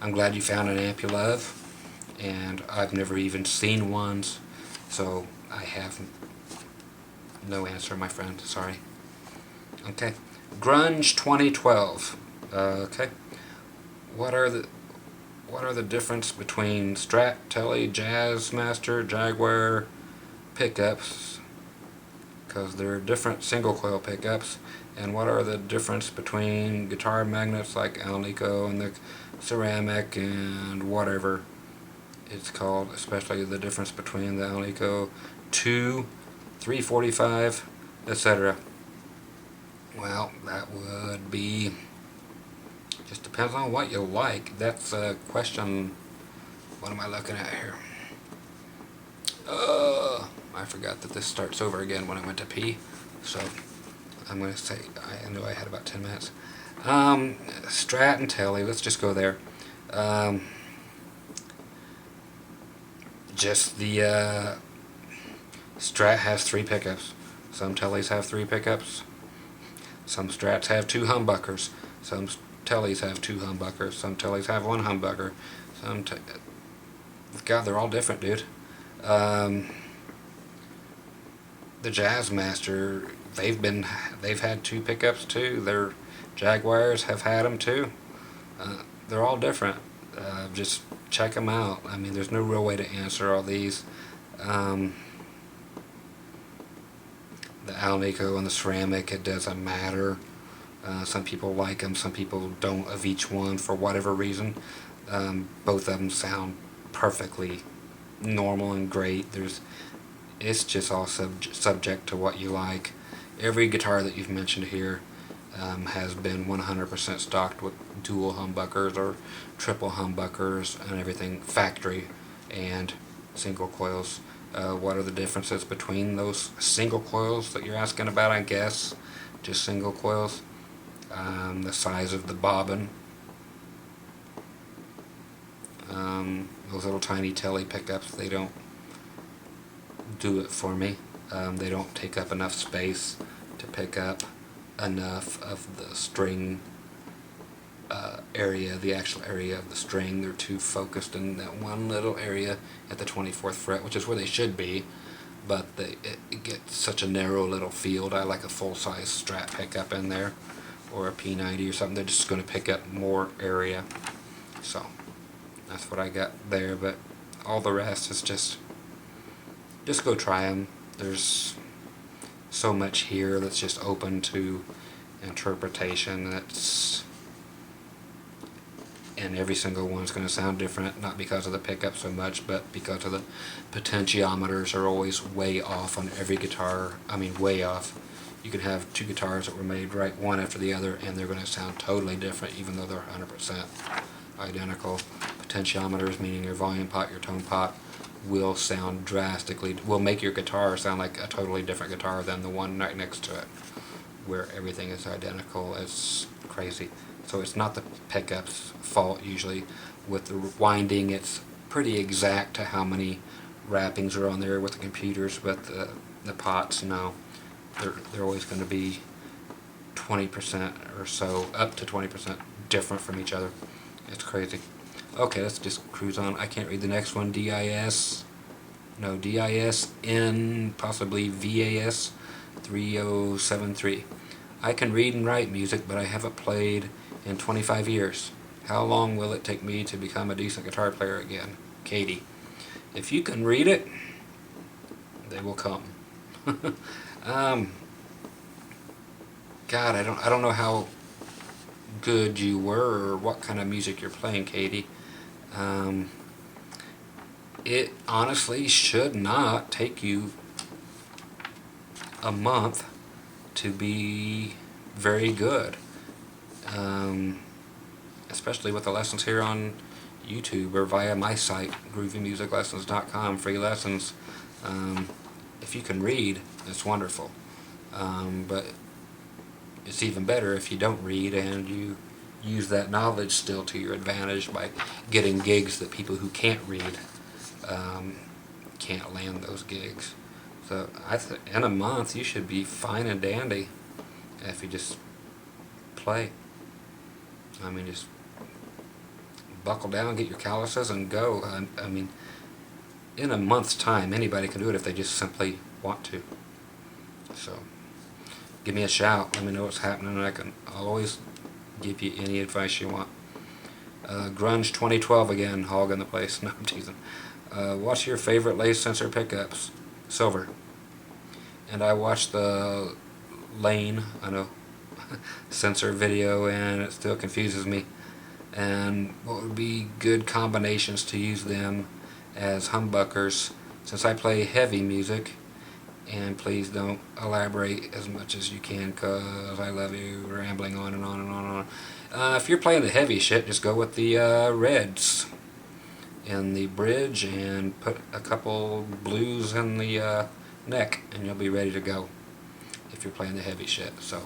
I'm glad you found an amp you love, and I've never even seen ones, so I have no answer, my friend. Sorry. Okay. Grunge 2012. Okay. What are the difference between Strat, Tele, Jazzmaster, Jaguar pickups? Because they're different single coil pickups. And what are the difference between guitar magnets like Alnico and the ceramic and whatever it's called, especially the difference between the Alnico 2, 345, etc. Well, that would be, just depends on what you like. That's a question. What am I looking at here? I forgot that this starts over again when I went to pee. So I'm going to say, I knew I had about 10 minutes. Strat and Tele, let's just go there. Just the Strat has 3 pickups. Some Teles have 3 pickups. Some Strats have 2 humbuckers. Some Teles have 2 humbuckers. Some Teles have 1 humbucker. God, they're all different, dude. The Jazzmaster, they've had 2 pickups too. Their Jaguars have had them too. They're all different. Just check them out. I mean, there's no real way to answer all these. The Alnico and the ceramic, it doesn't matter. Some people like them, some people don't, of each one for whatever reason. Both of them sound perfectly normal and great. It's just all subject to what you like. Every guitar that you've mentioned here has been 100% stocked with dual humbuckers or triple humbuckers and everything, factory and single coils. What are the differences between those single coils that you're asking about? I guess just single coils. The size of the bobbin. Those little tiny Tele pickups, they don't do it for me. They don't take up enough space to pick up enough of the string area, the actual area of the string. They're too focused in that one little area at the 24th fret, which is where they should be, but it gets such a narrow little field. I like a full-size Strat pickup in there, or a P90 or something. They're just going to pick up more area. So that's what I got there, but all the rest is just go try them. There's so much here that's just open to interpretation. And every single one is going to sound different, not because of the pickup so much, but because of the potentiometers are always way off on every guitar. I mean, way off. You can have 2 guitars that were made right one after the other, and they're going to sound totally different, even though they're 100% identical. Potentiometers, meaning your volume pot, your tone pot, will make your guitar sound like a totally different guitar than the one right next to it, where everything is identical. It's crazy. So it's not the pickup's fault usually. With the winding, it's pretty exact to how many wrappings are on there with the computers, but the pots, no. They're always going to be 20% or so, up to 20% different from each other. It's crazy. Okay, let's just cruise on. I can't read the next one. DISN, possibly VAS 3073. I can read and write music, but I haven't played in 25 years. How long will it take me to become a decent guitar player again? Katie. If you can read it, they will come. God, I don't know how good you were or what kind of music you're playing, Katie. It honestly should not take you a month to be very good, especially with the lessons here on YouTube or via my site, groovymusiclessons.com, free lessons. If you can read, it's wonderful, but it's even better if you don't read and you use that knowledge still to your advantage by getting gigs that people who can't read can't land those gigs. So in a month you should be fine and dandy if you just play. I mean, just buckle down, get your calluses, and go. I mean, in a month's time, anybody can do it if they just simply want to. So, give me a shout. Let me know what's happening, and I'll always give you any advice you want. Grunge 2012 again, hogging the place. No, I'm teasing. What's your favorite lace sensor pickups? Silver. And I watched the Lane, I know, sensor video, and it still confuses me. And what would be good combinations to use them as humbuckers, since I play heavy music. And please don't elaborate as much as you can, because I love you rambling on and on and on and on. If you're playing the heavy shit, just go with the reds in the bridge and put a couple blues in the neck, and you'll be ready to go if you're playing the heavy shit. So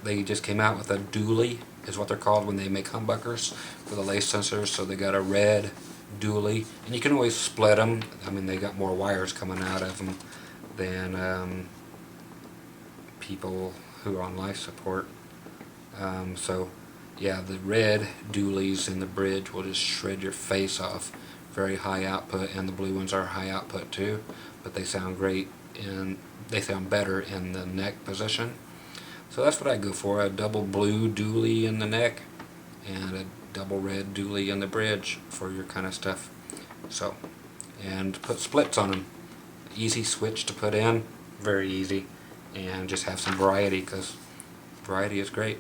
they just came out with a dually, is what they're called when they make humbuckers for the lace sensors. So they got a red dually, and you can always split them. I mean, they got more wires coming out of them than people who are on life support. So yeah, the red dualies in the bridge will just shred your face off. Very high output, and the blue ones are high output too, but they sound great, and they sound better in the neck position. So that's what I go for, a double blue dually in the neck and a double red dually in the bridge for your kind of stuff. So, and put splits on them. Easy switch to put in, very easy, and just have some variety, because variety is great.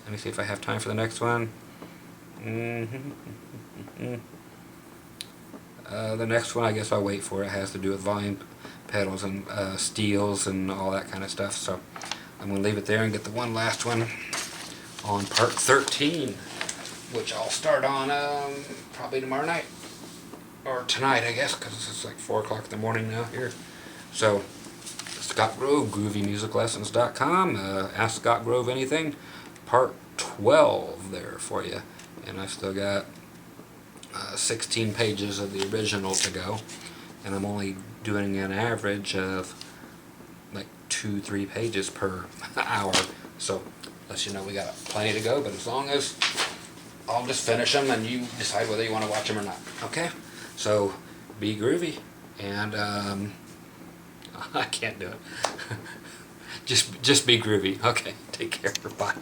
Let me see if I have time for the next one. The next one, I guess I'll wait for. It has to do with volume pedals and steels and all that kind of stuff. So I'm going to leave it there and get the one last one on part 13, which I'll start on probably tomorrow night. Or tonight, I guess, because it's like 4 o'clock in the morning now here. So, Scott Grove, GroovyMusicLessons.com. Ask Scott Grove anything. Part 12 there for you. And I've still got 16 pages of the original to go. And I'm only doing an average of like 2-3 pages per hour. So, lets you know we got plenty to go. But as long as I'll just finish them and you decide whether you want to watch them or not. Okay? So, be groovy, and I can't do it. just be groovy. Okay, take care. Bye.